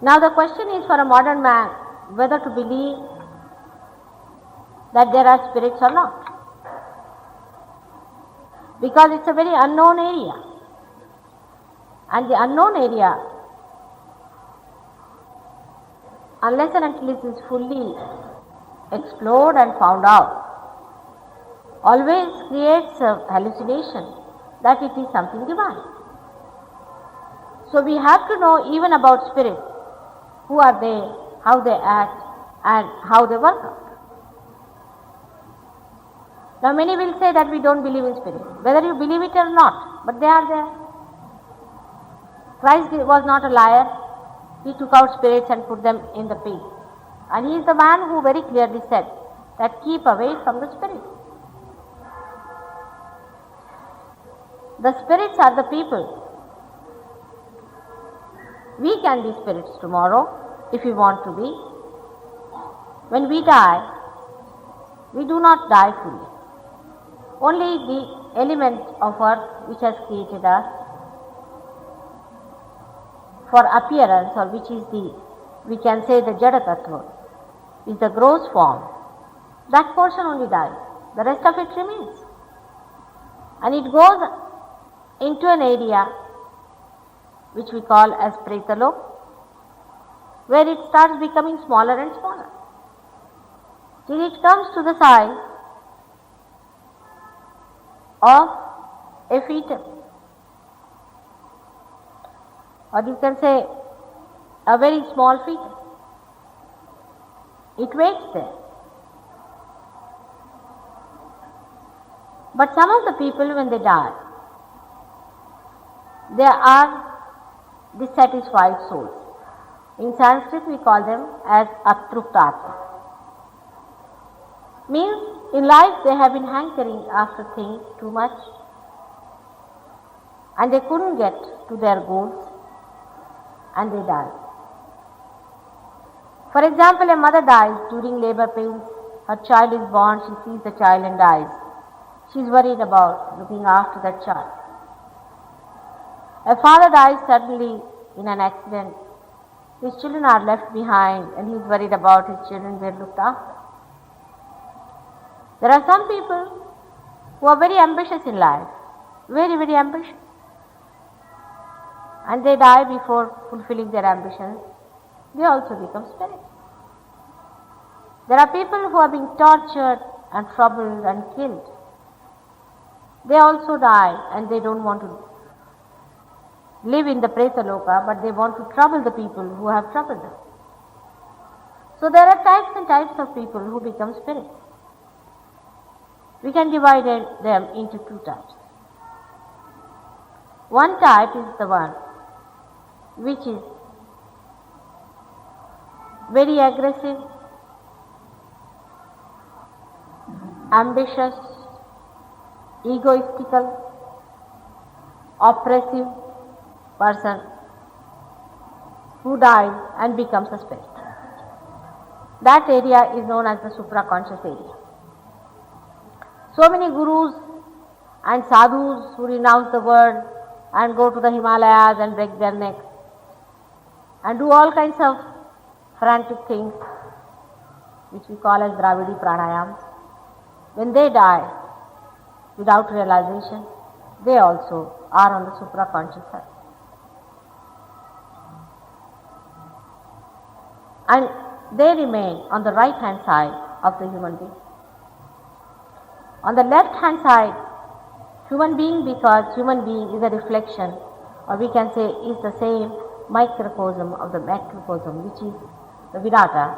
Now the question is for a modern man whether to believe that there are spirits or not. Because it's a very unknown area. And the unknown area, unless and until it is fully explored and found out, always creates a hallucination that it is something divine. So we have to know even about spirits. Who are they, how they act, and how they work out. Now many will say that we don't believe in spirits, whether you believe it or not, but they are there. Christ was not a liar. He took out spirits and put them in the pig. And he is the man who very clearly said that keep away from the spirits. The spirits are the people. We can be spirits tomorrow if we want to be. When we die, we do not die fully. Only the element of earth which has created us for appearance, or which is the, we can say the Jada Tattva, is the gross form. That portion only dies. The rest of it remains. And it goes into an area which we call as Pretalok, where it starts becoming smaller and smaller, till it comes to the size of a fetus, or you can say a very small fetus. It waits there. But some of the people, when they die, they are dissatisfied souls. In Sanskrit we call them as atruptatma. Means in life they have been hankering after things too much and they couldn't get to their goals and they die. For example, a mother dies during labor pains. Her child is born, she sees the child and dies. She is worried about looking after that child. A father dies suddenly in an accident. His children are left behind and he is worried about his children being looked after. There are some people who are very ambitious in life, very, very ambitious. And they die before fulfilling their ambitions. They also become spirits. There are people who are being tortured and troubled and killed. They also die and they don't want to live in the Pretaloka, but they want to trouble the people who have troubled them. So there are types and types of people who become spirits. We can divide them into two types. One type is the one which is very aggressive, ambitious, egoistical, oppressive person who dies and becomes a spirit. That area is known as the supraconscious area. So many gurus and sadhus who renounce the world and go to the Himalayas and break their necks and do all kinds of frantic things which we call as Dravidi pranayams. When they die without realization, they also are on the supraconscious side. And they remain on the right hand side of the human being. On the left hand side, human being, because human being is a reflection, or we can say is the same microcosm of the macrocosm, which is the Virata.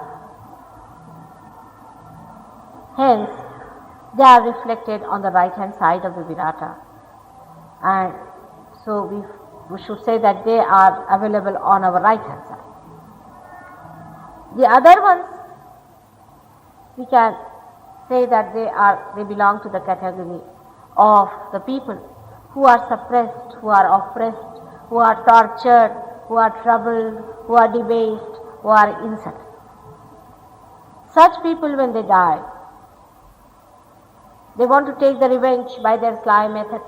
Hence, they are reflected on the right hand side of the Virata. And so we should say that they are available on our right hand side. The other ones, we can say that they belong to the category of the people who are suppressed, who are oppressed, who are tortured, who are troubled, who are debased, who are insulted. Such people, when they die, they want to take the revenge by their sly methods.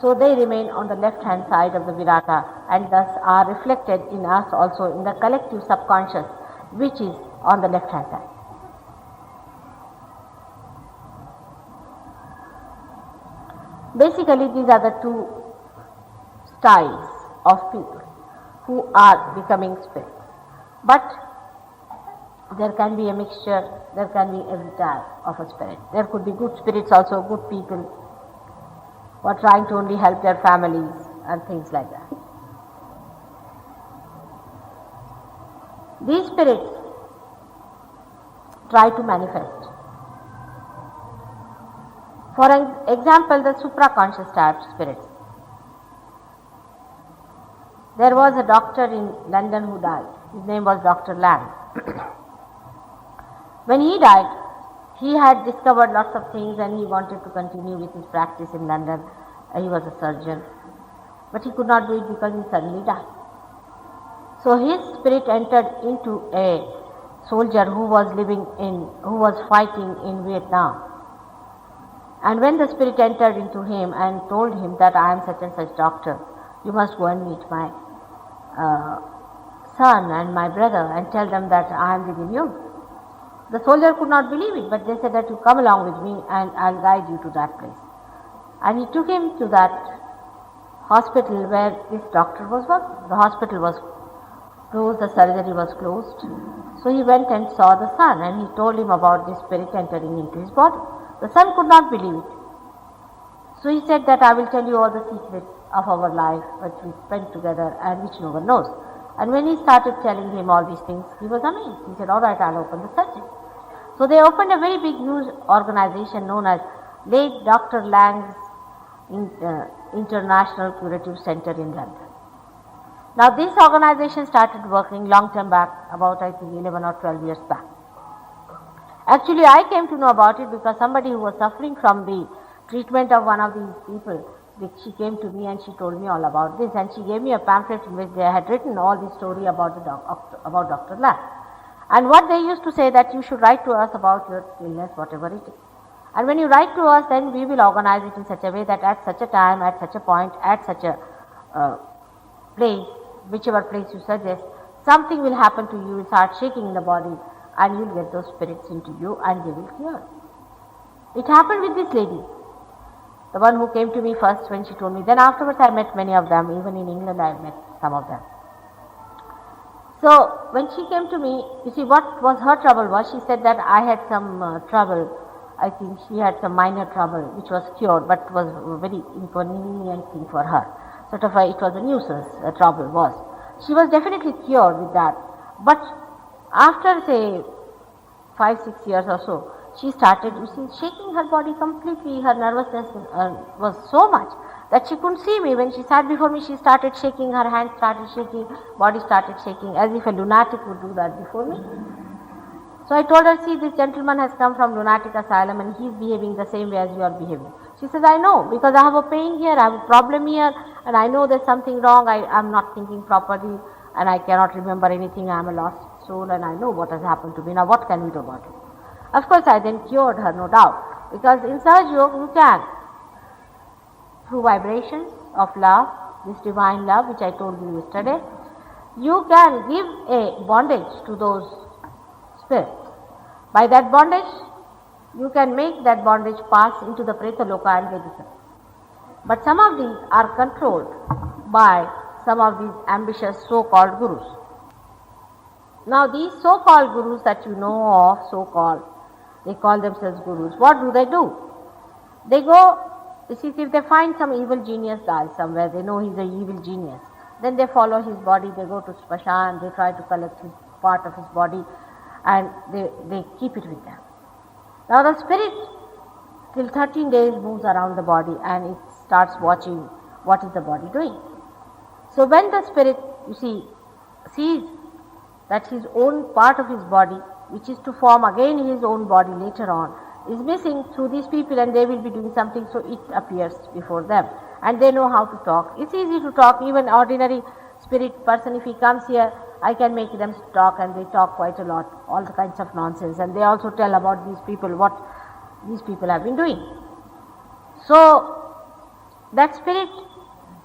So they remain on the left hand side of the Virata and thus are reflected in us also in the collective subconscious, which is on the left hand side. Basically, these are the two styles of people who are becoming spirit. But there can be a mixture, there can be every type of a spirit. There could be good spirits also, good people who are trying to only help their families and things like that. These spirits try to manifest. For example, the supraconscious type spirits. There was a doctor in London who died. His name was Dr. Lang. When he died, he had discovered lots of things and he wanted to continue with his practice in London. He was a surgeon. But he could not do it because he suddenly died. So his spirit entered into a soldier who was fighting in Vietnam. And when the spirit entered into him and told him that I am such and such doctor, you must go and meet my son and my brother and tell them that I am within you. The soldier could not believe it, but they said that you come along with me and I'll guide you to that place. And he took him to that hospital where this doctor was working. The hospital was closed, the surgery was closed. So he went and saw the son and he told him about the spirit entering into his body. The son could not believe it. So he said that I will tell you all the secrets of our life which we spent together and which no one knows. And when he started telling him all these things, he was amazed. He said, all right, I'll open the surgery. So they opened a very big, huge organization known as late Dr. Lang's International Curative Center in London. Now this organization started working long time back, about I think 11 or 12 years back. Actually, I came to know about it because somebody who was suffering from the treatment of one of these people, she came to me and she told me all about this, and she gave me a pamphlet in which they had written all the story about about Dr. Lang. And what they used to say that you should write to us about your illness, whatever it is. And when you write to us, then we will organize it in such a way that at such a time, at such a point, at such a place, whichever place you suggest, something will happen to you, you will start shaking in the body and you will get those spirits into you and they will cure. It happened with this lady, the one who came to me first when she told me. Then afterwards I met many of them, even in England I met some of them. So when she came to me, you see what was her trouble was, she said that I had some trouble. I think she had some minor trouble which was cured but was a very inconvenient thing for her. Sort of it was a nuisance, a trouble was. She was definitely cured with that. But after say 5-6 years or so, she started, you see, shaking her body completely. Her nervousness was so much that she couldn't see me. When she sat before me, she started shaking, her hands started shaking, body started shaking, as if a lunatic would do that before me. So I told her, see, this gentleman has come from lunatic asylum and he's behaving the same way as you are behaving. She says, I know, because I have a pain here, I have a problem here, and I know there's something wrong, I'm not thinking properly, and I cannot remember anything, I am a lost soul, and I know what has happened to me. Now what can we do about it? Of course, I then cured her, no doubt, because in Sahaja Yoga you can, through vibrations of love, this divine love which I told you yesterday, you can give a bondage to those spirits. By that bondage, you can make that bondage pass into the Preta Loka and they disappear. But some of these are controlled by some of these ambitious so-called gurus. Now these so-called gurus that you know of, so-called, they call themselves gurus. What do? They go, you see, if they find some evil genius guy somewhere, they know he's an evil genius, then they follow his body, they go to Spashan, they try to collect his part of his body and they keep it with them. Now the spirit till 13 days moves around the body and it starts watching what is the body doing. So when the spirit, you see, sees that his own part of his body, which is to form again his own body later on, is missing through these people and they will be doing something, so it appears before them. And they know how to talk. It's easy to talk. Even ordinary spirit person, if he comes here, I can make them talk, and they talk quite a lot, all the kinds of nonsense, and they also tell about these people, what these people have been doing. So that spirit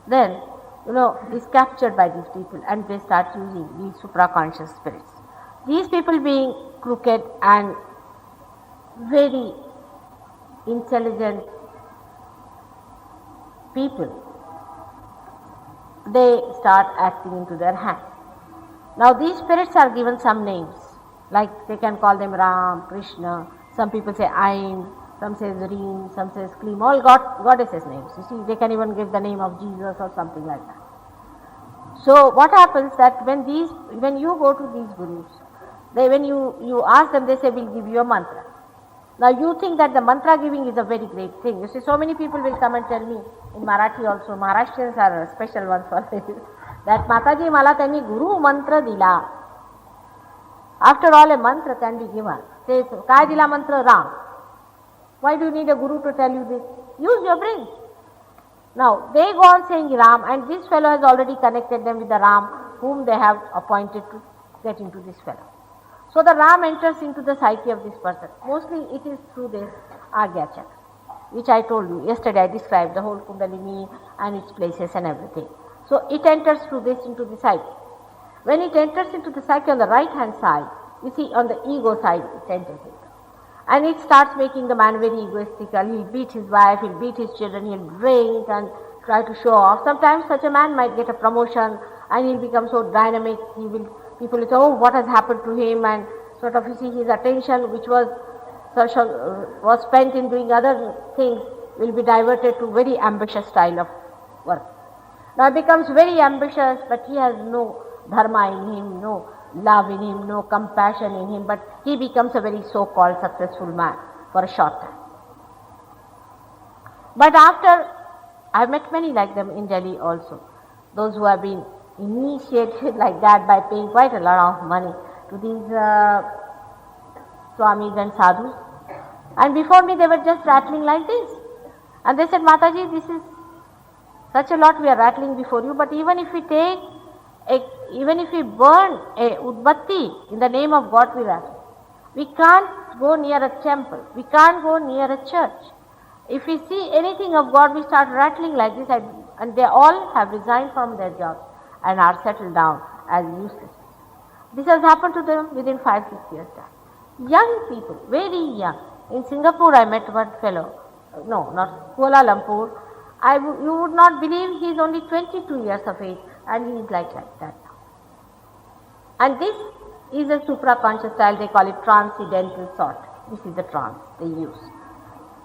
then, is captured by these people and they start using these supraconscious spirits. These people being crooked and very intelligent people, they start acting into their hands. Now these spirits are given some names, like they can call them Ram, Krishna, some people say Aim, some says Reem, some says Klim, all goddesses names. You see, they can even give the name of Jesus or something like that. So what happens that when you go to these gurus, when you ask them, they say, we'll give you a mantra. Now you think that the mantra giving is a very great thing. You see, so many people will come and tell me, in Marathi also, Maharashtrians are special ones for this, that Mataji mala tani guru mantra dila. After all, a mantra can be given. Say, Kai dila mantra? Ram. Why do you need a guru to tell you this? Use your brain. Now, they go on saying Ram, and this fellow has already connected them with the Ram whom they have appointed to get into this fellow. So the Ram enters into the psyche of this person. Mostly it is through this Agya Chakra, which I told you. Yesterday I described the whole Kundalini and its places and everything. So it enters through this into the psyche. When it enters into the psyche on the right hand side, you see on the ego side it enters into. And it starts making the man very egoistical. He'll beat his wife, he'll beat his children, he'll drink and try to show off. Sometimes such a man might get a promotion and he'll become so dynamic. People will say, oh, what has happened to him, and sort of, you see, his attention, which was spent in doing other things, will be diverted to very ambitious style of work. Now he becomes very ambitious, but he has no dharma in him, no love in him, no compassion in him, but he becomes a very so-called successful man for a short time. But after, I've met many like them in Delhi also, those who have been initiated like that by paying quite a lot of money to these swamis and sadhus. And before me they were just rattling like this. And they said, Mataji, this is such a lot we are rattling before you, but even if we burn a udbatti in the name of God, we rattle. We can't go near a temple. We can't go near a church. If we see anything of God, we start rattling like this, and they all have resigned from their jobs and are settled down as useless. This has happened to them within 5-6 years' time. Young people, very young. In Singapore, I met one fellow, no, not Kuala Lumpur. You would not believe he is only 22 years of age, and he is like that now. And this is a supraconscious style, they call it transcendental thought. This is the trance they use.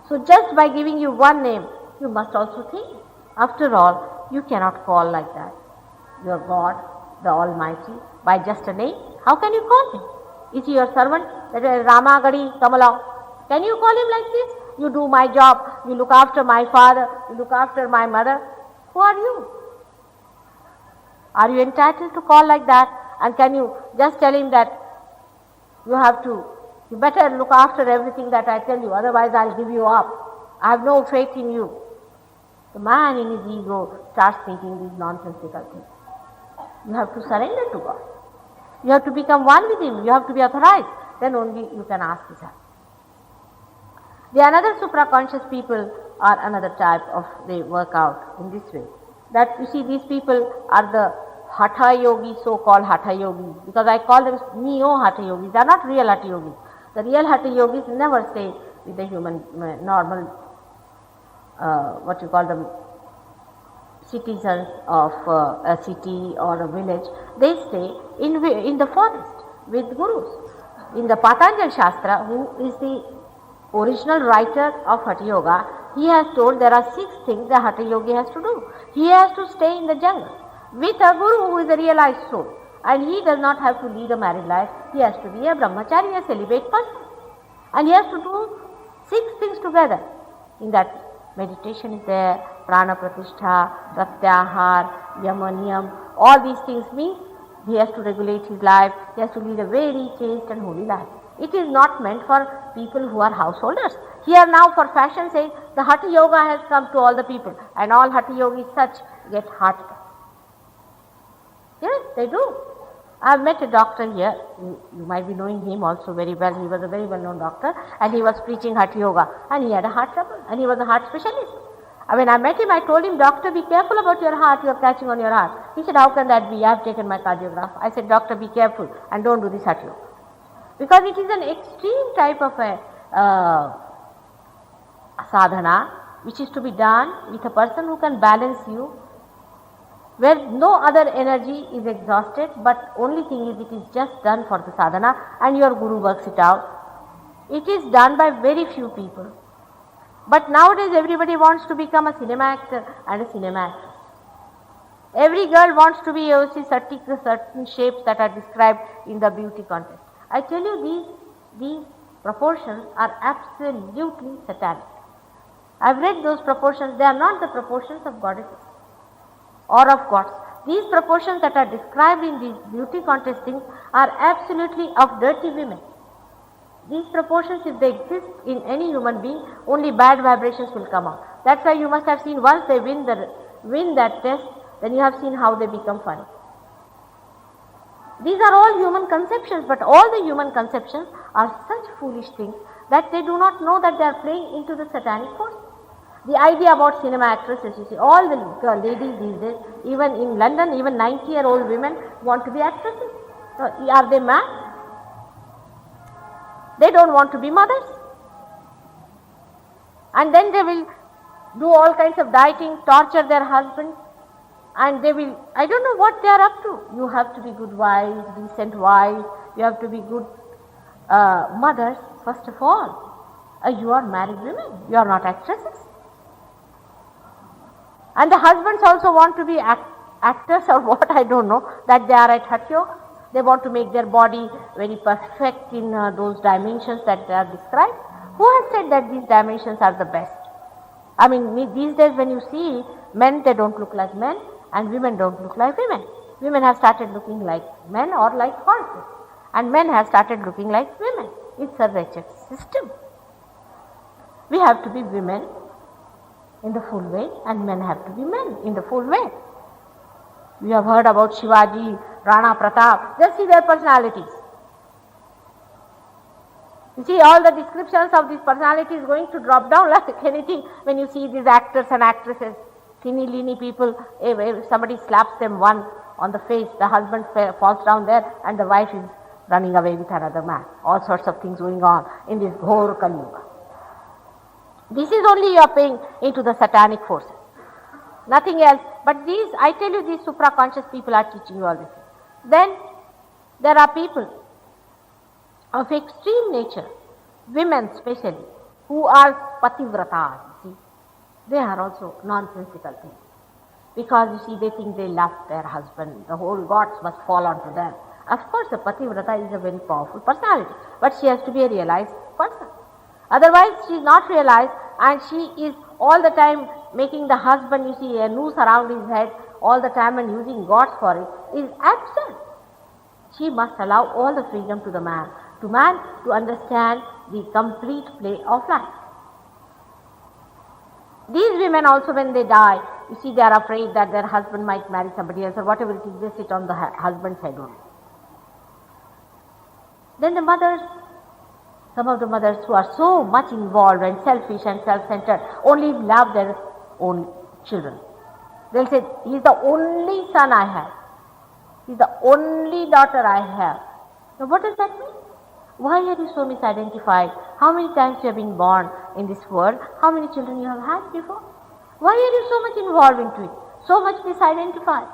So just by giving you one name, you must also think. After all, you cannot call like that your God, the Almighty, by just a name. How can you call him? Is he your servant? That is Rama Gadi, come along. Can you call him like this? You do my job, you look after my father, you look after my mother. Who are you? Are you entitled to call like that? And can you just tell him that you better look after everything that I tell you, otherwise I'll give you up. I have no faith in you. The man in his ego starts thinking these nonsensical things. You have to surrender to God. You have to become one with him. You have to be authorized. Then only you can ask his help. The another supraconscious people are another type of, they work out in this way. That you see, these people are the Hatha yogis, so-called Hatha yogis, because I call them neo-Hatha yogis. They are not real Hatha yogis. The real Hatha yogis never stay with the human, normal, what you call them, citizens of a city or a village. They stay in the forest with gurus. In the Patanjali Shastra, who is the original writer of Hatha Yoga, he has told there are 6 things the Hatha Yogi has to do. He has to stay in the jungle with a guru who is a realized soul, and he does not have to lead a married life. He has to be a brahmachari, a celibate person, and he has to do 6 things together. In that, meditation is there, prana pratishtha, pratyahar, yama niyam. All these things means he has to regulate his life. He has to lead a very chaste and holy life. It is not meant for people who are householders. Here now, for fashion sake, the Hatha Yoga has come to all the people, and all Hatha Yogis such get heart attack. Yes, they do. I have met a doctor here. You might be knowing him also very well. He was a very well-known doctor, and he was preaching Hatha Yoga, and he had a heart trouble, and he was a heart specialist. When I met him, I told him, "Doctor, be careful about your heart, you are catching on your heart." He said, "How can that be? I have taken my cardiograph." I said, "Doctor, be careful and don't do this at you." Because it is an extreme type of a sadhana which is to be done with a person who can balance you, where no other energy is exhausted, but only thing is it is just done for the sadhana and your guru works it out. It is done by very few people. But nowadays everybody wants to become a cinema actor and a cinema actress. Every girl wants to be, you see, certain shapes that are described in the beauty contest. I tell you, these proportions are absolutely satanic. I have read those proportions. They are not the proportions of goddesses or of gods. These proportions that are described in these beauty contest things are absolutely of dirty women. These proportions, if they exist in any human being, only bad vibrations will come out. That's why you must have seen, once they win that test, then you have seen how they become funny. These are all human conceptions, but all the human conceptions are such foolish things that they do not know that they are playing into the satanic force. The idea about cinema actresses, you see, all the ladies these days, even in London, even 90-year-old women want to be actresses. So, are they mad? They don't want to be mothers. And then they will do all kinds of dieting, torture their husbands, and they will, I don't know what they are up to. You have to be good wives, decent wives, you have to be good mothers, first of all. You are married women, you are not actresses. And the husbands also want to be actors or what, I don't know, that they are at Hatha Yoga. They want to make their body very perfect in those dimensions that they are described. Who has said that these dimensions are the best? I mean, these days when you see men, they don't look like men, and women don't look like women. Women have started looking like men or like horses, and men have started looking like women. It's a wretched system. We have to be women in the full way, and men have to be men in the full way. We have heard about Shivaji, Rana Pratap. Just see their personalities. You see, all the descriptions of these personalities going to drop down like anything when you see these actors and actresses, teeny people. If somebody slaps them one on the face, the husband falls down there and the wife is running away with another man. All sorts of things going on in this Ghor Kali Yuga. This is only you are paying into the satanic forces. Nothing else. But these, I tell you, these supra-conscious people are teaching you all this. Then there are people of extreme nature, women especially, who are pativratas, you see. They are also nonsensical things. Because you see, they think they love their husband, the whole gods must fall onto them. Of course, a pativrata is a very powerful personality, but she has to be a realized person. Otherwise, she is not realized, and she is all the time making the husband, you see, a noose around his head all the time and using gods for it, is absurd. She must allow all the freedom to the man, to understand the complete play of life. These women also, when they die, you see, they are afraid that their husband might marry somebody else or whatever it is, they sit on the husband's head only. Then the mothers, some of the mothers who are so much involved and selfish and self-centered, only love their own children. They'll say, he is the only son I have. He is the only daughter I have. Now what does that mean? Why are you so misidentified? How many times you have been born in this world? How many children you have had before? Why are you so much involved into it? So much misidentified?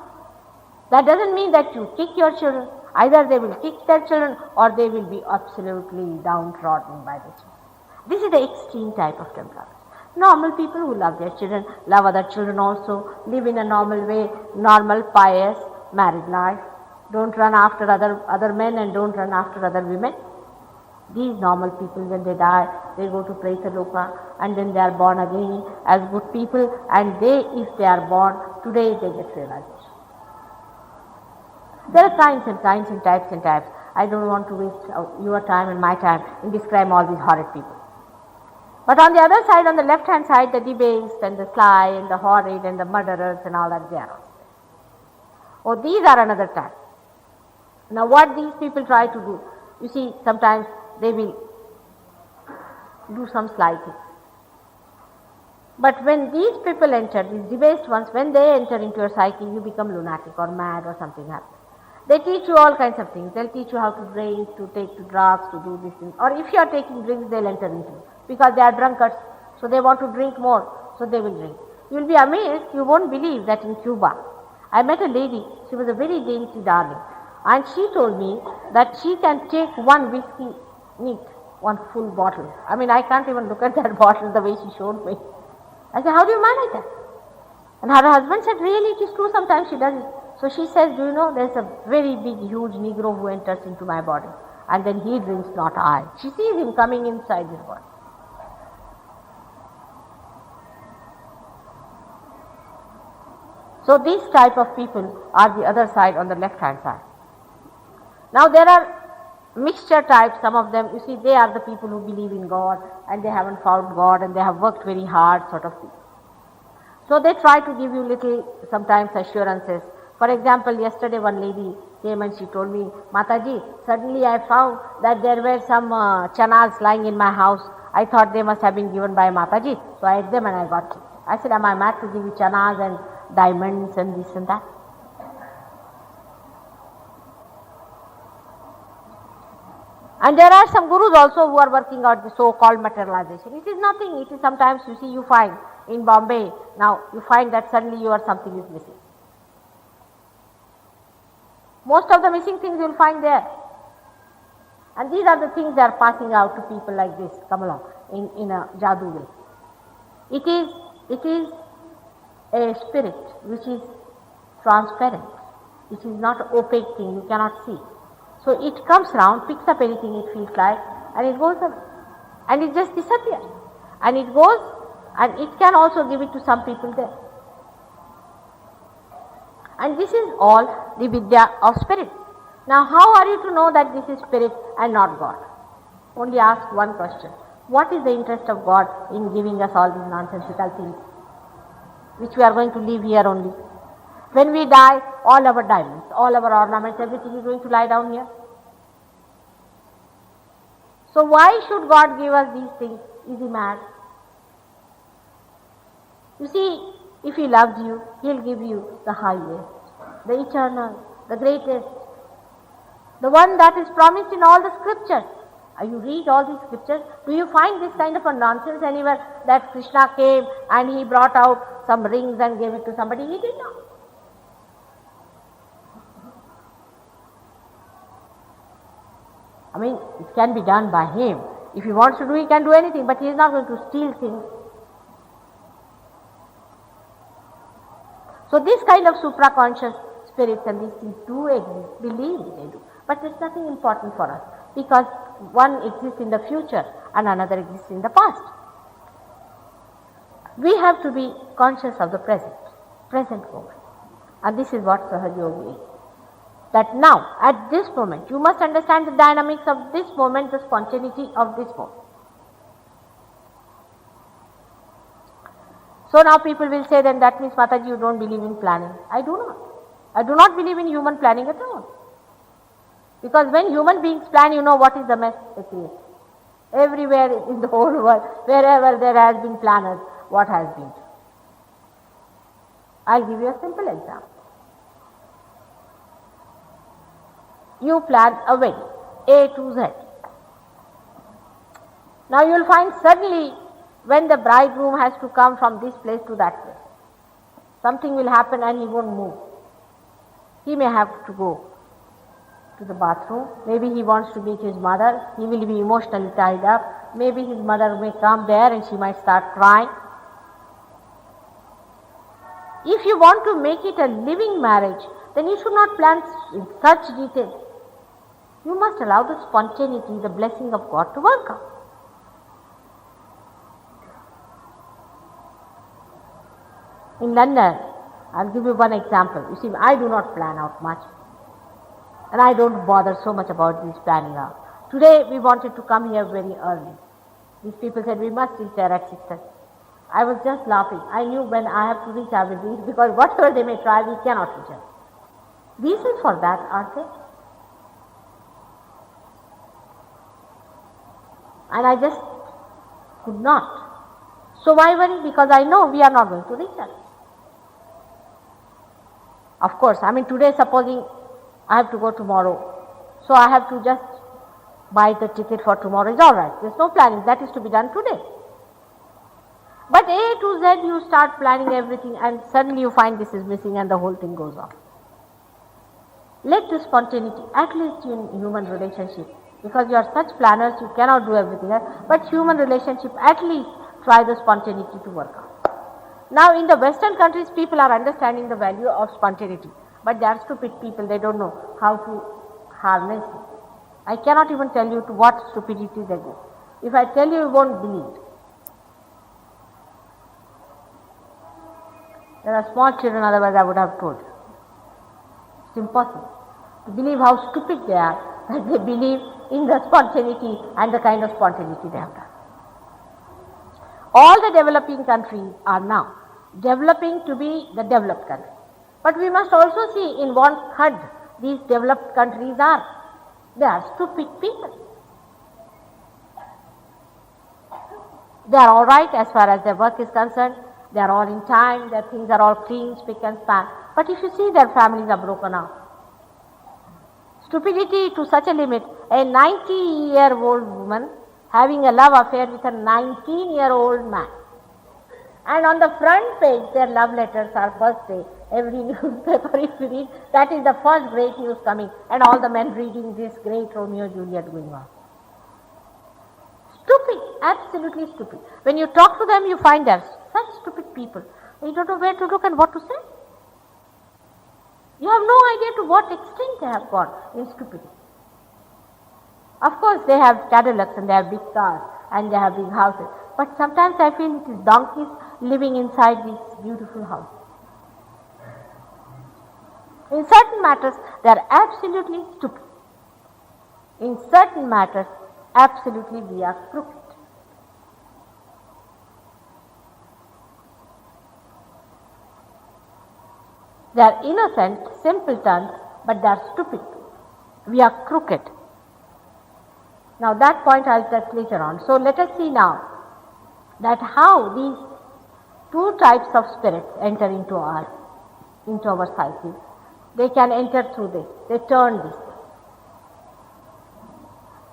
That doesn't mean that you kick your children. Either they will kick their children or they will be absolutely downtrodden by the children. This is the extreme type of temperament. Normal people who love their children, love other children also, live in a normal way, normal, pious, married life. Don't run after other men and don't run after other women. These normal people, when they die, they go to Pretaloka and then they are born again as good people, and they, if they are born today, they get realization. There are kinds and kinds and types and types. I don't want to waste your time and my time in describing all these horrid people. But on the other side, on the left hand side, the debased and the sly and the horrid and the murderers and all that, they are also there. Oh, these are another type. Now what these people try to do, you see, sometimes they will do some sly things. But when these people enter, these debased ones, when they enter into your psyche, you become lunatic or mad or something happens. They teach you all kinds of things. They'll teach you how to drink, to take to drugs, to do these things. Or if you are taking drinks, they'll enter into it. Because they are drunkards, so they want to drink more, so they will drink. You will be amazed, you won't believe that in Cuba, I met a lady, she was a very dainty darling, and she told me that she can take one whiskey neat, one full bottle. I mean, I can't even look at that bottle the way she showed me. I said, how do you manage that? And her husband said, really, it is true, sometimes she does it. So she says, do you know, there's a very big, huge Negro who enters into my body, and then he drinks, not I. She sees him coming inside his body. So these type of people are the other side, on the left hand side. Now there are mixture types, some of them, you see, they are the people who believe in God and they haven't found God and they have worked very hard, sort of thing. So they try to give you little, sometimes assurances. For example, yesterday one lady came and she told me, Mataji, suddenly I found that there were some chanas lying in my house. I thought they must have been given by Mataji, so I ate them and I got sick. I said, am I mad to give you chanas and diamonds and this and that? And there are some gurus also who are working out the so-called materialization. It is nothing. It is sometimes, you see, you find in Bombay, now you find that suddenly something is missing. Most of the missing things you will find there. And these are the things they are passing out to people like this, come along, in a jadoo way. It is a spirit which is transparent. It is not an opaque thing, you cannot see. So it comes round, picks up anything it feels like, and it goes up, and it just disappears. And it goes, and it can also give it to some people there. And this is all the Vidya of spirit. Now how are you to know that this is spirit and not God? Only ask one question. What is the interest of God in giving us all these nonsensical things, which we are going to leave here only? When we die, all our diamonds, all our ornaments, everything is going to lie down here. So why should God give us these things? Is He mad? You see, if He loves you, He'll give you the highest, the eternal, the greatest, the one that is promised in all the scriptures. You read all these scriptures, do you find this kind of a nonsense anywhere that Krishna came and He brought out some rings and gave it to somebody? He did not. I mean, it can be done by Him. If He wants to do, He can do anything, but He is not going to steal things. So this kind of supraconscious spirits and these things do exist, believe they do. But it's nothing important for us, because one exists in the future and another exists in the past. We have to be conscious of the present moment. And this is what Sahaja Yoga is. That now, at this moment, you must understand the dynamics of this moment, the spontaneity of this moment. So now people will say, then that means, Mataji, you don't believe in planning. I do not. I do not believe in human planning at all. Because when human beings plan, you know what is the mess they create. Everywhere in the whole world, wherever there has been planners, what has been. I'll give you a simple example. You plan a wedding, A to Z. Now you will find suddenly when the bridegroom has to come from this place to that place, something will happen and he won't move. He may have to go to the bathroom. Maybe he wants to meet his mother. He will be emotionally tied up. Maybe his mother may come there and she might start crying. If you want to make it a living marriage, then you should not plan in such detail. You must allow the spontaneity, the blessing of God to work out. In London, I'll give you one example. You see, I do not plan out much. And I don't bother so much about this planning out. Today we wanted to come here very early. These people said we must reach there at 6:30. I was just laughing. I knew when I have to reach I will reach, because whatever they may try, we cannot reach it. Reasons for that, aren't there? And I just could not So why worry? Because I know we are not going to reach that. Of course, today supposing I have to go tomorrow, so I have to just buy the ticket for tomorrow, is alright. There's no planning, that is to be done today. But A to Z you start planning everything and suddenly you find this is missing and the whole thing goes off. Let the spontaneity, at least in human relationship, because you are such planners, you cannot do everything else, but human relationship, at least try the spontaneity to work out. Now in the Western countries, people are understanding the value of spontaneity, but they are stupid people, they don't know how to harness it. I cannot even tell you to what stupidity they go. If I tell you, you won't believe. There are small children, otherwise I would have told you. It's impossible to believe how stupid they are, that they believe in the spontaneity and the kind of spontaneity they have done. All the developing countries are now developing to be the developed countries. But we must also see in what khad these developed countries are. They are stupid people. They are alright as far as their work is concerned. They are all in time, their things are all clean, spick and span. But if you see, their families are broken up. Stupidity to such a limit, a 90-year-old woman having a love affair with a 19-year-old man. And on the front page, their love letters are first day. Every newspaper, if you read, that is the first great news coming. And all the men reading this great Romeo Juliet going on. Stupid, absolutely stupid. When you talk to them, you find them such stupid people. You don't know where to look and what to say. You have no idea to what extent they have gone in stupidity. Of course, they have Cadillacs and they have big cars and they have big houses. But sometimes I feel it is donkeys living inside these beautiful houses. In certain matters, they are absolutely stupid. In certain matters, absolutely we are crooked. They are innocent, simpletons, but they are stupid. We are crooked. Now that point I will touch later on. So let us see now that how these two types of spirits enter into our psyche. They can enter through this. They turn this.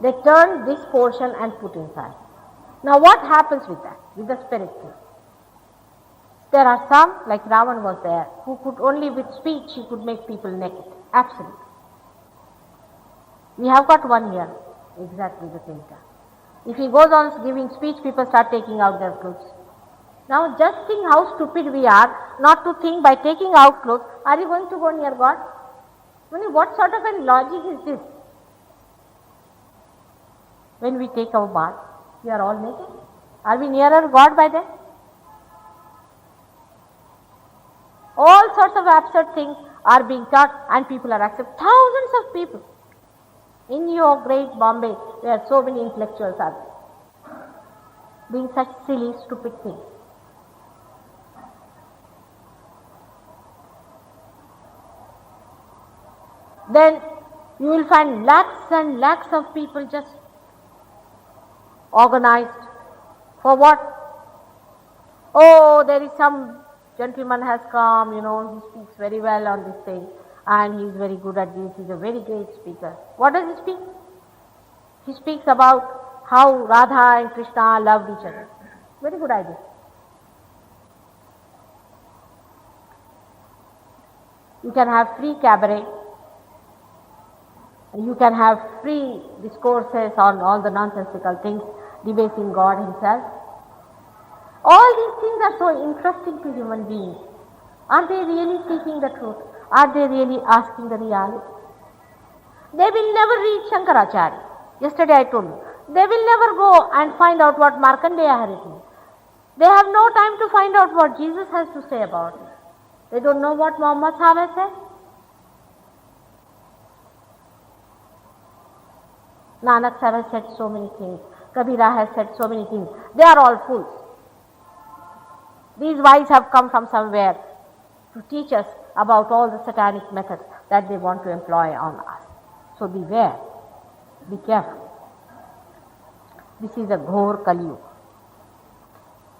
They turn this portion and put inside. Now what happens with that, with the spirit thing? There are some, like Ravan was there, who could only with speech, he could make people naked. Absolutely. We have got one here, exactly the same time. If he goes on giving speech, people start taking out their clothes. Now just think how stupid we are not to think by taking out clothes, are you going to go near God? What sort of a logic is this? When we take our bath, we are all naked. Are we nearer God by then? All sorts of absurd things are being taught and people are accepted. Thousands of people. In your great Bombay, there are so many intellectuals are doing such silly, stupid things. Then you will find lakhs and lakhs of people just organized for what? Oh, there is some gentleman has come, he speaks very well on this thing and he is very good at this, he is a very great speaker. What does he speak? He speaks about how Radha and Krishna loved each other. Very good idea. You can have free cabaret. You can have free discourses on all the nonsensical things, debasing God himself. All these things are so interesting to human beings. Are they really seeking the truth? Are they really asking the reality? They will never reach Shankaracharya. Yesterday I told you. They will never go and find out what Markandeya had written. They have no time to find out what Jesus has to say about it. They don't know what Muhammad Sahib has said. Nanak Sahib has said so many things. Kabira has said so many things. They are all fools. These wise have come from somewhere to teach us about all the satanic methods that they want to employ on us. So beware, be careful. This is a ghor Kali Yuga.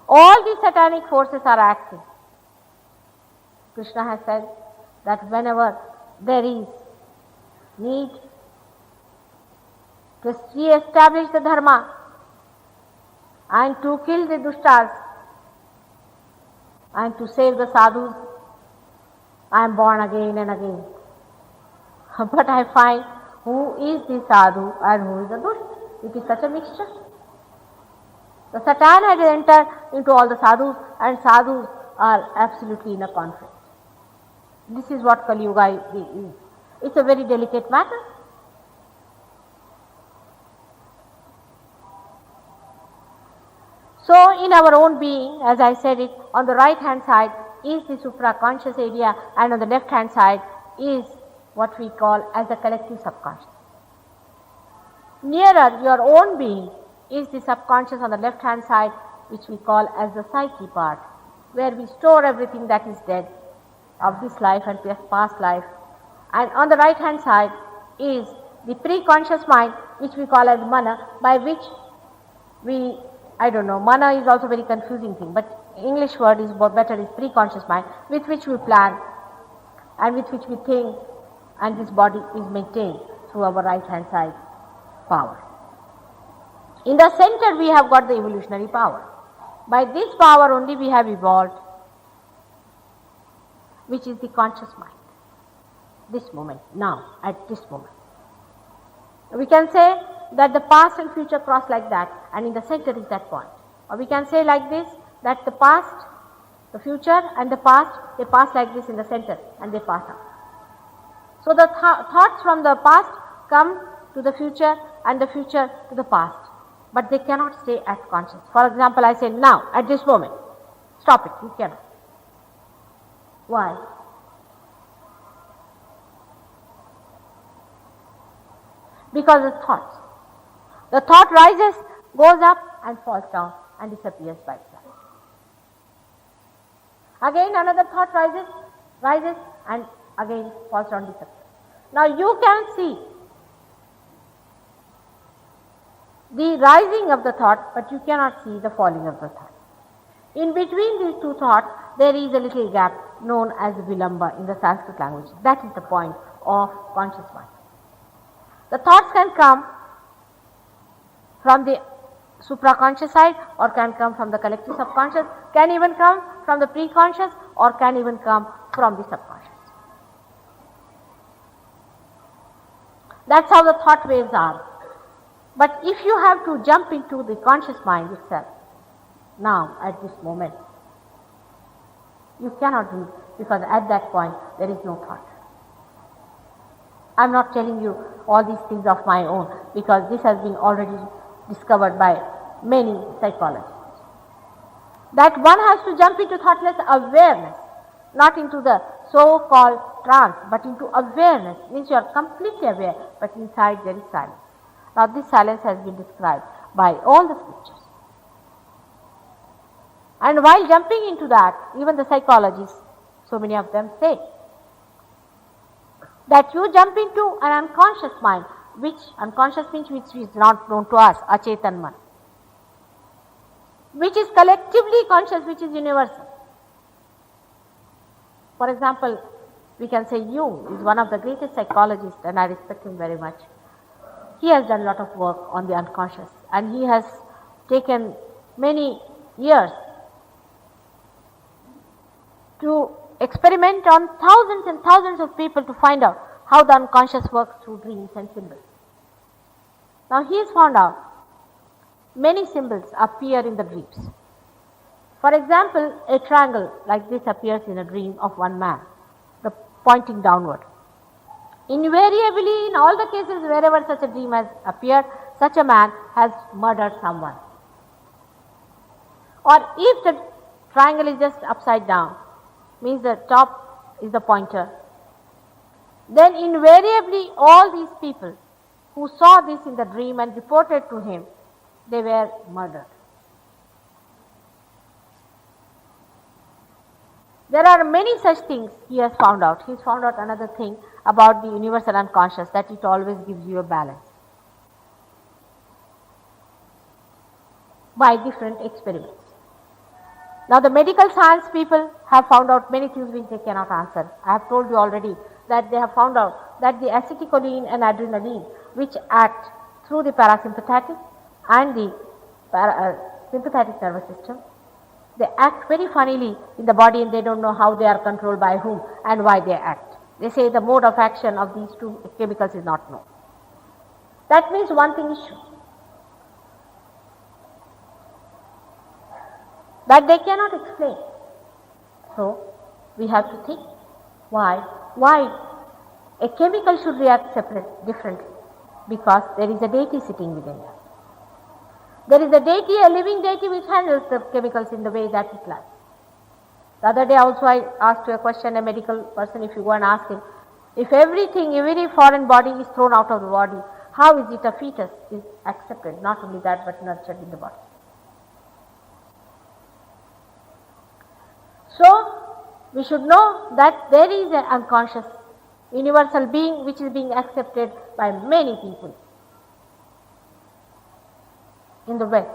All these satanic forces are acting. Krishna has said that whenever there is need to re-establish the dharma and to kill the dushtas and to save the sadhus, I am born again and again. But I find who is the sadhu and who is the dushta. It is such a mixture. The Satan has entered into all the sadhus, and sadhus are absolutely in a conflict. This is what Kali Yuga is. It's a very delicate matter. So, in our own being, as I said it, on the right hand side is the supraconscious area, and on the left hand side is what we call as the collective subconscious. Nearer your own being is the subconscious on the left hand side, which we call as the psyche part, where we store everything that is dead of this life and past life. And on the right hand side is the pre-conscious mind, which we call as mana, by which we, mana is also very confusing thing, but English word is better, is pre-conscious mind, with which we plan and with which we think, and this body is maintained through our right hand side power. In the center we have got the evolutionary power. By this power only we have evolved, which is the conscious mind. This moment, now, at this moment. We can say that the past and future cross like that, and in the center is that point. Or we can say like this, that the past, the future and the past, they pass like this in the center and they pass out. So the thoughts from the past come to the future and the future to the past, but they cannot stay as conscious. For example, I say now, at this moment, stop it, you cannot. Why? Because of thoughts. The thought rises, goes up and falls down and disappears by itself. Again another thought rises and again falls down, disappears. Now you can see the rising of the thought, but you cannot see the falling of the thought. In between these two thoughts, there is a little gap known as vilamba in the Sanskrit language. That is the point of conscious mind. The thoughts can come from the supraconscious side, or can come from the collective subconscious, can even come from the preconscious, or can even come from the subconscious. That's how the thought waves are. But if you have to jump into the conscious mind itself, now, at this moment, you cannot do it, because at that point there is no thought. I am not telling you all these things of my own, because this has been already discovered by many psychologists. That one has to jump into thoughtless awareness, not into the so-called trance, but into awareness. Means you are completely aware, but inside there is silence. Now this silence has been described by all the scriptures. And while jumping into that, even the psychologists, so many of them say that you jump into an unconscious mind, which unconscious means which is not known to us, achetan man, which is collectively conscious, which is universal. For example, we can say Jung is one of the greatest psychologists, and I respect him very much. He has done a lot of work on the unconscious, and he has taken many years to experiment on thousands and thousands of people to find out how the unconscious works through dreams and symbols. Now he has found out many symbols appear in the dreams. For example, a triangle like this appears in a dream of one man, the pointing downward. Invariably, in all the cases wherever such a dream has appeared, such a man has murdered someone. Or if the triangle is just upside down, means the top is the pointer, then invariably all these people who saw this in the dream and reported to him, they were murdered. There are many such things he has found out. He has found out another thing about the universal unconscious, that it always gives you a balance by different experiments. Now the medical science people have found out many things which they cannot answer. I have told you already that they have found out that the acetylcholine and adrenaline, which act through the parasympathetic and the sympathetic nervous system, they act very funnily in the body and they don't know how they are controlled by whom and why they act. They say the mode of action of these two chemicals is not known. That means one thing is sure, that they cannot explain. So we have to think why a chemical should react differently, because there is a deity sitting within us. There is a deity, a living deity, which handles the chemicals in the way that it likes. The other day also I asked a question, a medical person, if you go and ask him, if everything, every foreign body is thrown out of the body, how is it a fetus is accepted? Not only that, but nurtured in the body. So we should know that there is an unconscious universal being which is being accepted by many people in the West.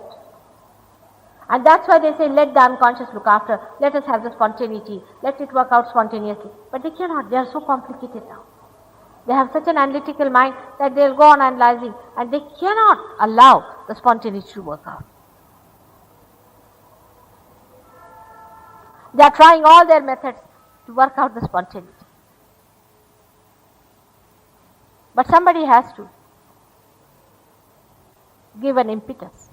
And that's why they say, let the unconscious look after, let us have the spontaneity, let it work out spontaneously. But they cannot, they are so complicated now. They have such an analytical mind that they'll go on analyzing and they cannot allow the spontaneity to work out. They are trying all their methods to work out the spontaneity. But somebody has to give an impetus,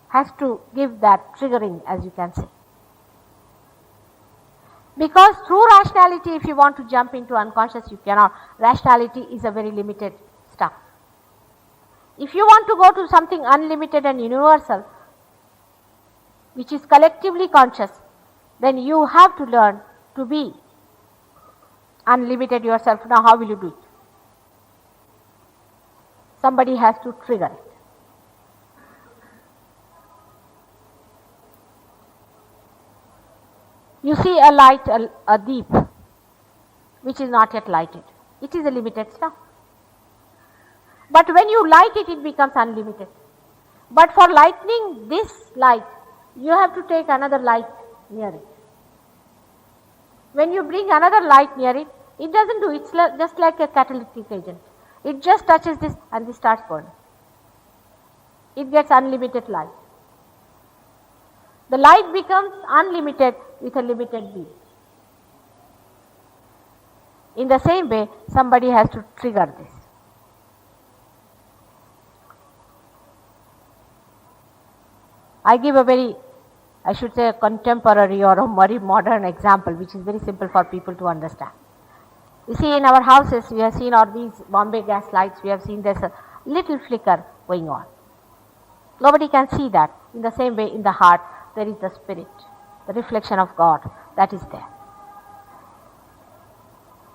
has to give that triggering, as you can say. Because through rationality, if you want to jump into unconscious, you cannot. Rationality is a very limited stuff. If you want to go to something unlimited and universal, which is collectively conscious, then you have to learn to be unlimited yourself. Now how will you do it? Somebody has to trigger it. You see a light, a deep, which is not yet lighted. It is a limited stuff. But when you light it, it becomes unlimited. But for lightening this light, you have to take another light near it. When you bring another light near it, it doesn't do, it's just like a catalytic agent. It just touches this and this starts burning. It gets unlimited light. The light becomes unlimited with a limited beam. In the same way, somebody has to trigger this. I give a very, I should say, a contemporary or a very modern example, which is very simple for people to understand. You see, in our houses, we have seen all these Bombay gas lights, we have seen there's a little flicker going on. Nobody can see that. In the same way, in the heart, there is the spirit, the reflection of God that is there.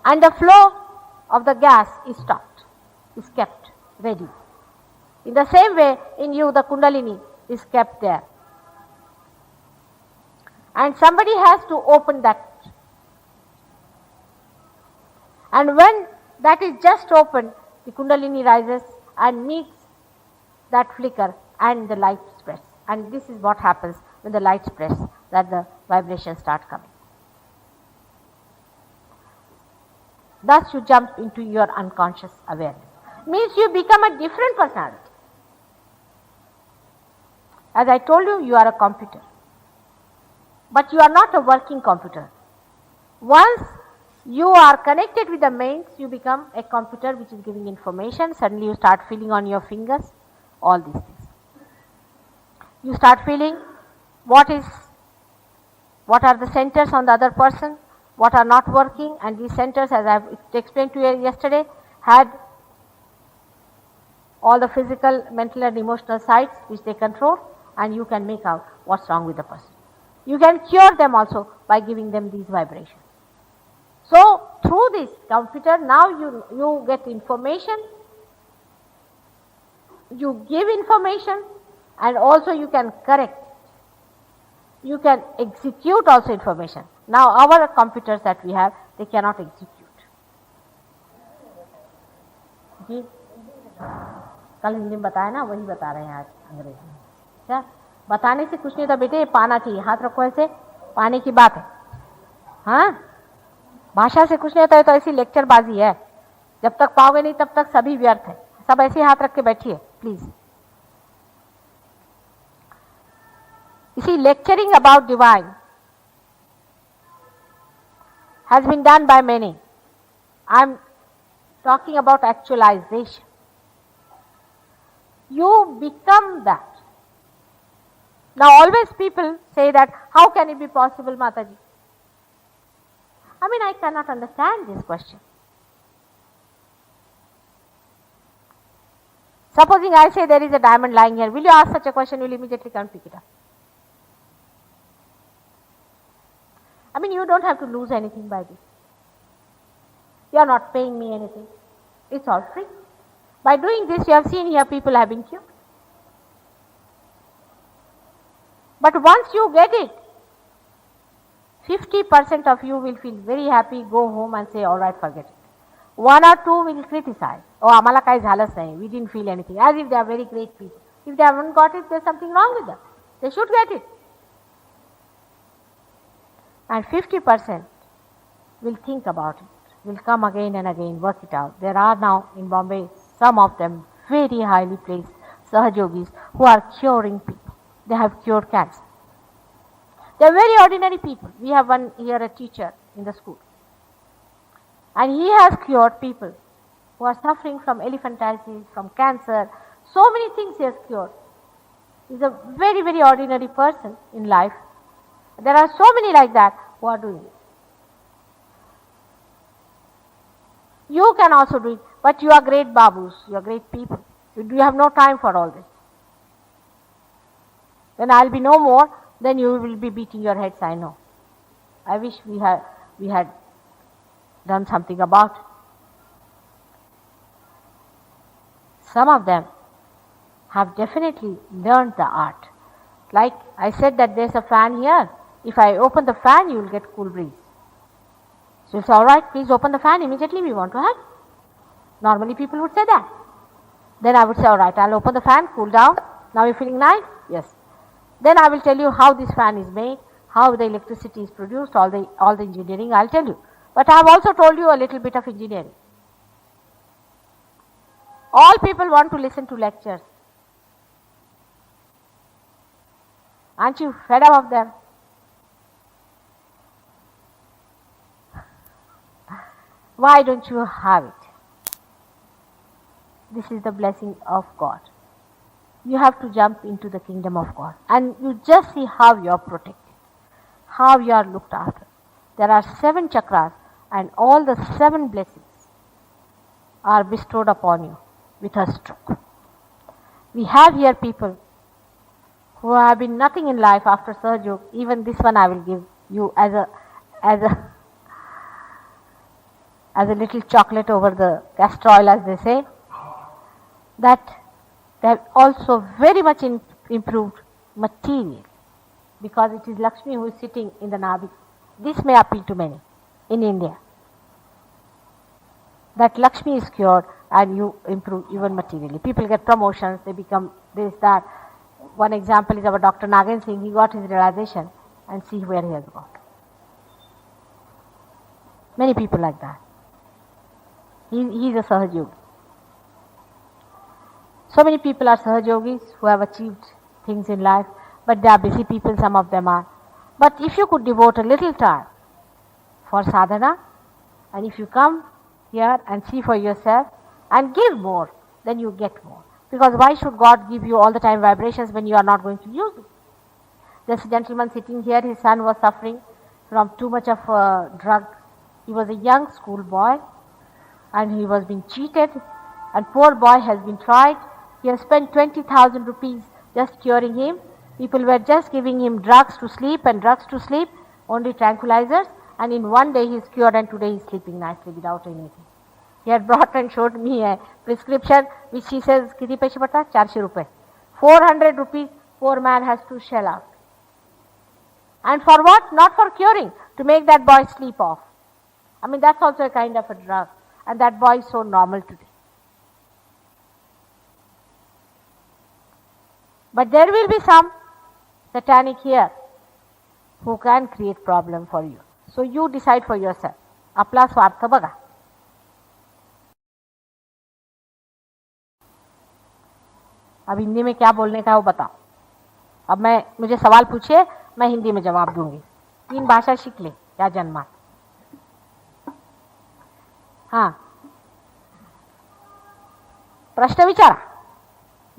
And the flow of the gas is stopped, is kept ready. In the same way, in you, the Kundalini is kept there. And somebody has to open that. And when that is just opened, the Kundalini rises and meets that flicker and the light spreads. And this is what happens when the light spreads, that the vibrations start coming. Thus you jump into your unconscious awareness. Means you become a different personality. As I told you, you are a computer. But you are not a working computer. Once you are connected with the mains, you become a computer which is giving information. Suddenly you start feeling on your fingers, all these things. You start feeling what are the centers on the other person, what are not working, and these centers, as I have explained to you yesterday, had all the physical, mental and emotional sides which they control, and you can make out what's wrong with the person. You can cure them also by giving them these vibrations. So through this computer, now you get information, you give information, and also you can correct. You can execute also information. Now our computers that we have, they cannot execute. जी कल हिंदी में बताया ना, वही बता रहे हैं आज अंग्रेजी में. क्या बताने से कुछ नहीं होता बेटे, ये पाना चाहिए, हाथ रखो ऐसे, पाने की बात है। हाँ, भाषा से कुछ नहीं होता है, तो ऐसी लेक्चरबाजी है। जब तक पाओगे नहीं तब तक सभी व्यर्थ है। सब ऐसे हाथ रख के बैठिए प्लीज। इसी lecturing about divine has been done by many. I'm talking about actualization. You become that. Now always people say that, how can it be possible, Mataji? I mean, I cannot understand this question. Supposing I say there is a diamond lying here, will you ask such a question? Will you immediately come pick it up? I mean, you don't have to lose anything by this. You are not paying me anything. It's all free. By doing this, you have seen here people have been cured. But once you get it, 50% of you will feel very happy, go home and say, all right, forget it. 1 or 2 will criticize. Oh, amala kai jhalas nahi. We didn't feel anything. As if they are very great people. If they haven't got it, there's something wrong with them. They should get it. And 50% will think about it, will come again and again, work it out. There are now in Bombay, some of them very highly placed Sahajogis who are curing people. They have cured cancer. They are very ordinary people. We have one here, a teacher in the school. And he has cured people who are suffering from elephantiasis, from cancer. So many things he has cured. He is a very, very ordinary person in life. There are so many like that who are doing it. You can also do it, but you are great babus, you are great people. You have no time for all this. When I will be no more, then you will be beating your heads, I know. I wish we had done something about it. Some of them have definitely learned the art. Like I said that there's a fan here. If I open the fan, you will get cool breeze. So it's all right, please open the fan immediately, we want to have. Normally people would say that. Then I would say, all right, I'll open the fan, cool down. Now you're feeling nice? Yes. Then I will tell you how this fan is made, how the electricity is produced, all the engineering I'll tell you. But I have also told you a little bit of engineering. All people want to listen to lectures. Aren't you fed up of them? Why don't you have it? This is the blessing of God. You have to jump into the kingdom of God. And you just see how you are protected, how you are looked after. There are 7 chakras and all the 7 blessings are bestowed upon you with a stroke. We have here people who have been nothing in life after Sahajog. Even this one I will give you as a little chocolate over the castor oil, as they say, that they have also very much improved material, because it is Lakshmi who is sitting in the Nabhi. This may appeal to many in India, that Lakshmi is cured and you improve even materially. People get promotions, they become this, that. One example is our Dr. Nagen Singh. He got his realization and see where he has got. Many people like that. He is a Sahajogi. So many people are Sahajogis who have achieved things in life, but they are busy people, some of them are. But if you could devote a little time for sadhana, and if you come here and see for yourself and give more, then you get more. Because why should God give you all the time vibrations when you are not going to use it? There's a gentleman sitting here, his son was suffering from too much of drugs. He was a young school boy and he was being cheated, and poor boy has been tried. He has spent 20,000 rupees just curing him. People were just giving him drugs to sleep, only tranquilizers, and in one day he is cured, and today he is sleeping nicely without anything. He had brought and showed me a prescription which he says, kiti paise pata? 400 rupees. 400 rupees poor man has to shell out. And for what? Not for curing, to make that boy sleep off. I mean, that's also a kind of a drug. And that boy is so normal today. But there will be some satanic here who can create problem for you. So you decide for yourself. अपना स्वार्थ बघा. अब हिंदी में क्या बोलने का है वो बताओ. अब मुझे सवाल पूछिए, मैं हिंदी में जवाब दूंगी. 3 भाषा सीख ले या जन्मात. हाँ, प्रश्न विचारा.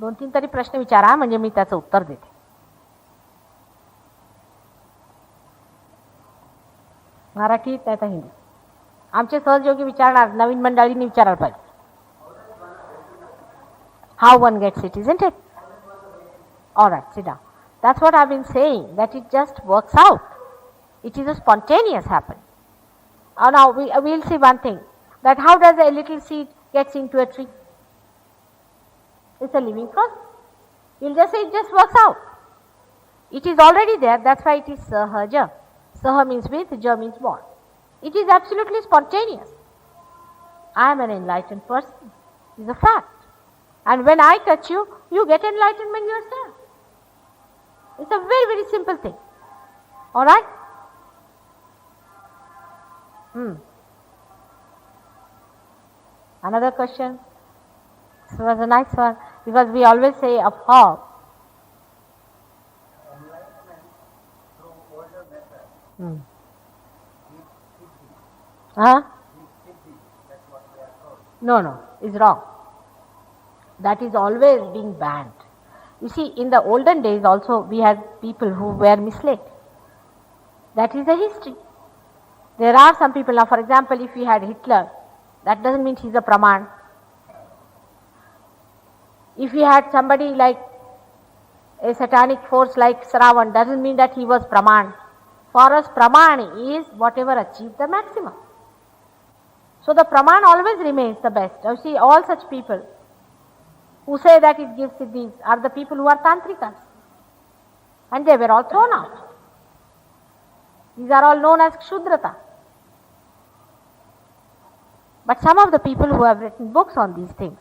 2-3 तरी प्रश्न विचारा, म्हणजे मी त्याचं उत्तर देते. मराठीत नाही तर हिंदी. आमचे सहयोगी विचारणार, नवीन मंडळींनी विचारायला पाहिजे. How one gets it, isn't it? All right, sit down. That's what I've been saying, that it just works out. It is a spontaneous happening. Now we'll see one thing, that how does a little seed gets into a tree? It's a living process. You'll just say it just works out. It is already there, that's why it is sahaja. Saha means with, ja means born. It is absolutely spontaneous. I am an enlightened person. It is a fact. And when I touch you, you get enlightenment yourself. It's a very, very simple thing. All right? Another question? This was a nice one, because we always say of how. Huh? No, it's wrong. That is always being banned. You see, in the olden days also we had people who were misled. That is the history. There are some people, now for example, if we had Hitler, that doesn't mean he's a Praman. If we had somebody like a satanic force like Sravan, doesn't mean that he was Praman. For us, Praman is whatever achieved the maximum. So the Praman always remains the best. You see, all such people who say that it gives siddhis are the people who are tantrikas. And they were all thrown out. These are all known as kshudrata. But some of the people who have written books on these things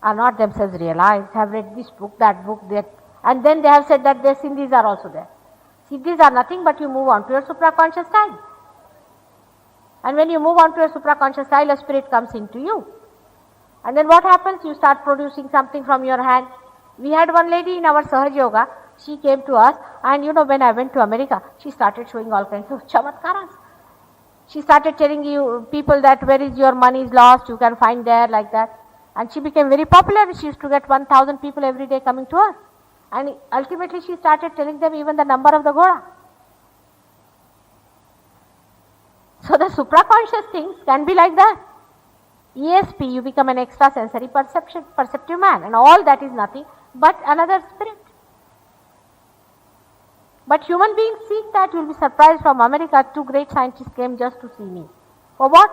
are not themselves realized, have read this book, that book, that, and then they have said that their siddhis are also there. Siddhis are nothing but you move on to your supraconscious style. And when you move on to your supraconscious style, a spirit comes into you. And then what happens? You start producing something from your hand. We had one lady in our Sahaj Yoga, she came to us, and when I went to America, she started showing all kinds of chamatkaras. She started telling you people that where is your money is lost, you can find there, like that. And she became very popular. She used to get 1,000 people every day coming to her. And ultimately she started telling them even the number of the Ghoda. So the supraconscious things can be like that. ESP, you become an extrasensory perceptive man, and all that is nothing but another spirit. But human beings seek that. You will be surprised. From America, 2 great scientists came just to see me. For what?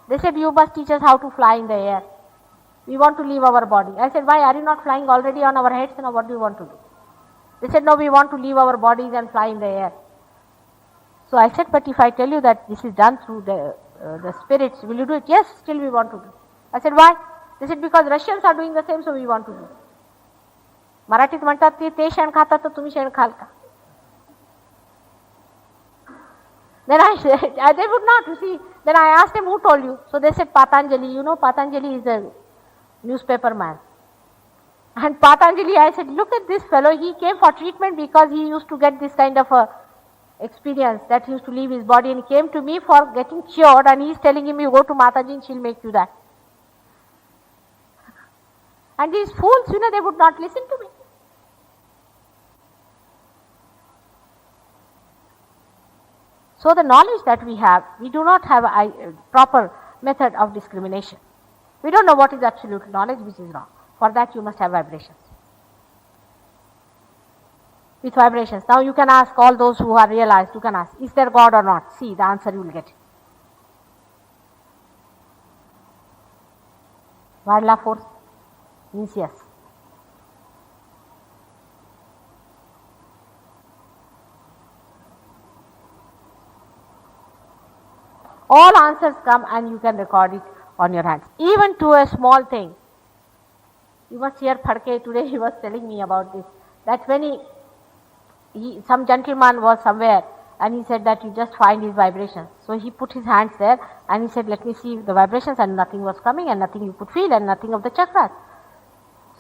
They said, you must teach us how to fly in the air. We want to leave our body. I said, why are you not flying already on our heads? And what do you want to do? They said, no, we want to leave our bodies and fly in the air. So I said, but if I tell you that this is done through the spirits, will you do it? Yes, still we want to do. I said, why? They said, because Russians are doing the same, so we want to do. मराठीत म्हणतात की ते शेण खातात तर तुम्ही शेण खाल का? Then I said, they would not, you see. Then I asked them, who told you? So they said, Patanjali. You know, Patanjali is a newspaper man. And Patanjali, I said, look at this fellow. He came for treatment because he used to get this kind of a experience that he used to leave his body, and he came to me for getting cured, and he is telling him, you go to Mataji and she'll make you that. And these fools, they would not listen to me. So the knowledge that we have, we do not have a proper method of discrimination. We don't know what is absolute knowledge, which is wrong. For that you must have vibrations. With vibrations. Now you can ask all those who are realized, you can ask, is there God or not? See, the answer you will get. Valaya force means yes. All answers come and you can record it on your hands. Even to a small thing. You must hear Phadke today, he was telling me about this. That when some gentleman was somewhere and he said that you just find his vibrations. So he put his hands there and he said, let me see the vibrations, and nothing was coming and nothing you could feel and nothing of the chakras.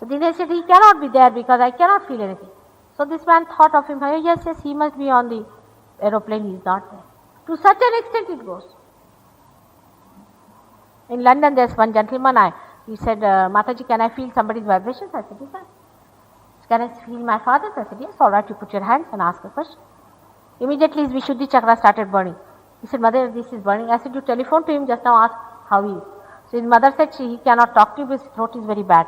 So Dinesh said, he cannot be there because I cannot feel anything. So this man thought of him, yes, he must be on the aeroplane, he is not there. To such an extent it goes. In London there's one gentleman, he said, Mataji, can I feel somebody's vibrations? I said, yes. Can I feel my father's? I said, yes, all right, you put your hands and ask a question. Immediately his Vishuddhi chakra started burning. He said, mother, this is burning. I said, you telephone to him just now, ask how he is. So his mother said, he cannot talk to you, his throat is very bad.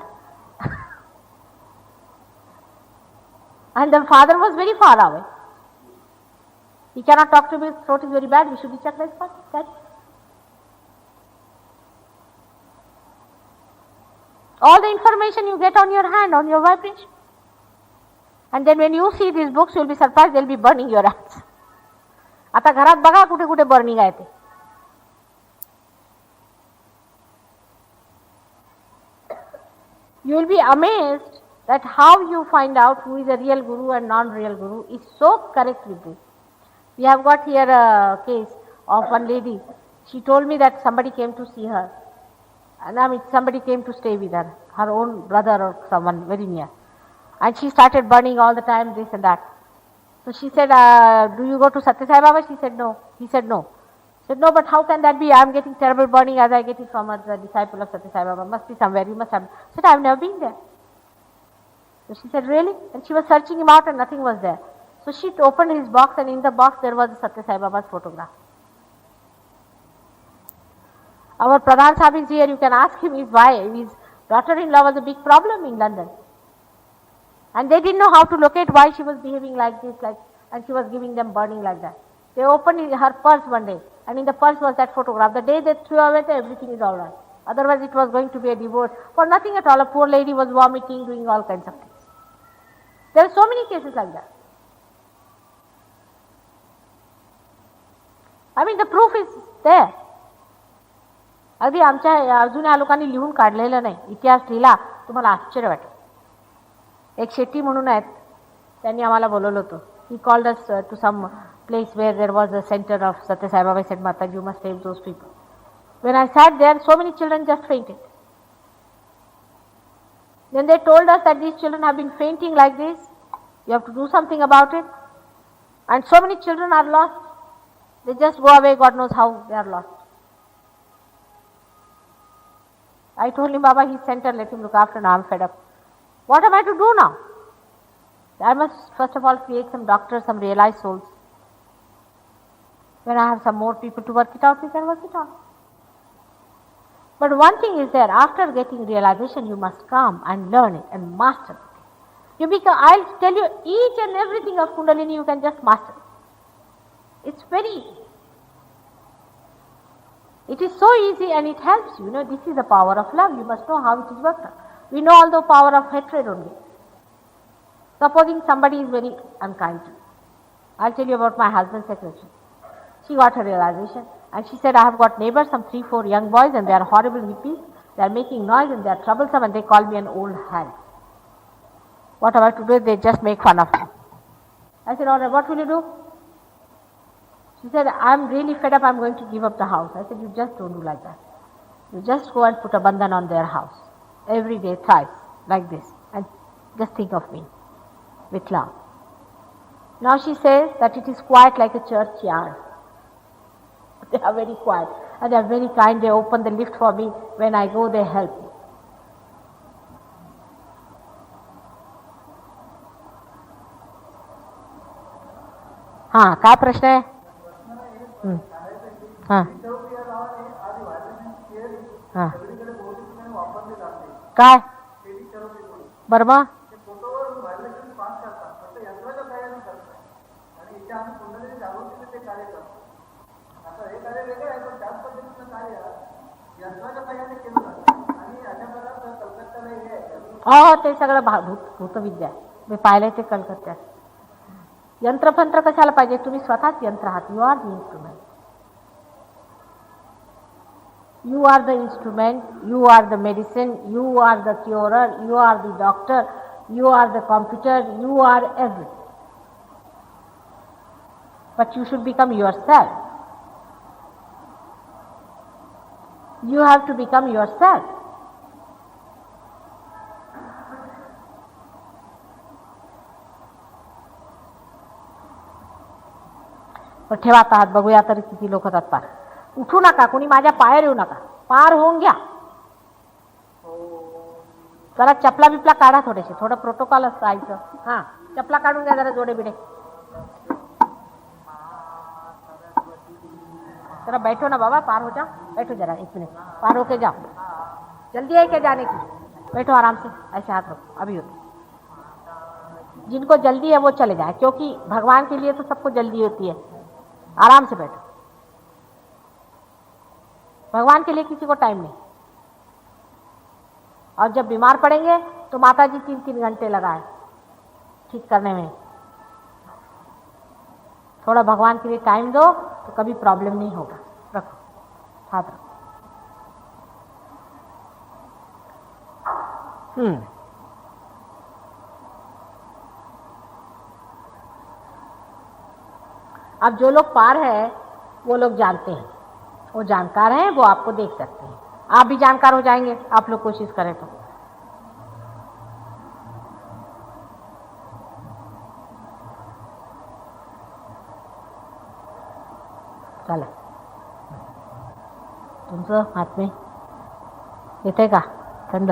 And the father was very far away. He cannot talk to you, his throat is very bad, Vishuddhi chakra is bad. All the information you get on your hand, on your vibration. And then when you see these books, you will be surprised, they will be burning your hands. आता घरात बघा कुठे कुठे burning आहे ते. You will be amazed that how you find out who is a real guru and non-real guru is so correct with this. We have got here a case of one lady. She told me that somebody came to see her. And I mean, somebody came to stay with her, her own brother or someone very near. And she started burning all the time, this and that. So she said, do you go to Satya Sai Baba? She said, no. He said, no. She said, no, but how can that be? I am getting terrible burning as I get it from a disciple of Satya Sai Baba. Must be somewhere, you must have. She said, I have never been there. So she said, really? And she was searching him out and nothing was there. So she opened his box and in the box there was Satya Sai Baba's photograph. Our Pradhan Sahib is here, you can ask him his wife, his daughter-in-law was a big problem in London. And they didn't know how to locate why she was behaving like this, and she was giving them burning like that. They opened her purse one day, and in the purse was that photograph. The day they threw away, everything is all right. Otherwise it was going to be a divorce. For nothing at all, a poor lady was vomiting, doing all kinds of things. There are so many cases like that. I mean, the proof is there. अगदी आमच्या अजून या लोकांनी लिहून काढलेलं नाही. इतिहास लिहिला तुम्हाला आश्चर्य वाटेल. एक शेट्टी म्हणून आहेत, त्यांनी आम्हाला बोलवलं होतं. He called us to some place where there was a center of Satya Sai Baba. I said, Mataji, you must save those people. When I sat there, so many children just fainted. Then they told us that these children have been fainting like this. You have to do something about it. And so many children are lost. They just go away, God knows how they are lost. I told him, Baba, his center, let him look after, now I am fed up. What am I to do now? I must first of all create some doctors, some realized souls. When I have some more people to work it out, we can work it out. But one thing is there, after getting realization, you must come and learn it and master it. You become, I'll tell you each and everything of Kundalini, you can just master it. It's very easy. It is so easy and it helps you. This is the power of love. You must know how it is worked out. We know all the power of hatred only. Supposing somebody is very unkind to you. I'll tell you about my husband's secretary. She got her realization and she said, I have got neighbors, some 3-4 young boys, and they are horrible hippies. They are making noise and they are troublesome and they call me an old hag. What am I to do? They just make fun of me. I said, all right, what will you do? She said, I'm really fed up, I'm going to give up the house. I said, you just don't do like that. You just go and put a bandhan on their house. Every day, thrice, like this. And just think of me, with love. Now she says that it is quiet like a churchyard. They are very quiet. And they are very kind. They open the lift for me. When I go, they help me. हाँ, काय प्रश्न आहे? हाँ हाँ काय Burma ते सगळं भूतविद्या मी पाहिलंय ते कलकत्त्यात. यंत्रफंत्र कशाला पाहिजे? तुम्ही स्वतःच यंत्र आहात. You are the instrument. You are the instrument, you are the medicine, you are the curer, you are the doctor, you are the computer, you are everything. but you should become yourself. You have to become yourself. पण ठेवा आता हात, बघूया तरी किती लोक होतात पार. उठू नका, कोणी माझ्या पायावर येऊ नका, पार होऊन घ्या. जरा चपला बिपला काढा, थोडेसे, थोडं प्रोटोकॉल असतं आईचं. हां, चपला काढून घ्या जरा, जोडे बिडे. जरा बैठो ना बाबा, पार हो जाओ, बैठो जरा 1 मिनट, पार होके जाओ. जल्दी है क्या जाने की? बैठो आराम से, ऐसे हाथ रखो, अभी होते. जिनको जल्दी है वो चले जाए, क्योंकि भगवान के लिए तो सबको जल्दी होती है. आराम से बैठो, भगवान के लिए किसी को टाइम नहीं. और जब बीमार पड़ेंगे तो माता जी 3-3 घंटे लगाए ठीक करने में. थोड़ा भगवान के लिए टाइम दो तो कभी प्रॉब्लम नहीं होगा. रखो हाथ रखो. अब जो लोग पार है वो लोग जानते हैं, वो जानकार हैं, वो आपको देख सकते हैं. आप भी जानकार हो जाएंगे, आप लोग कोशिश करें तो. चला, तुमचं हात में येते का थंड?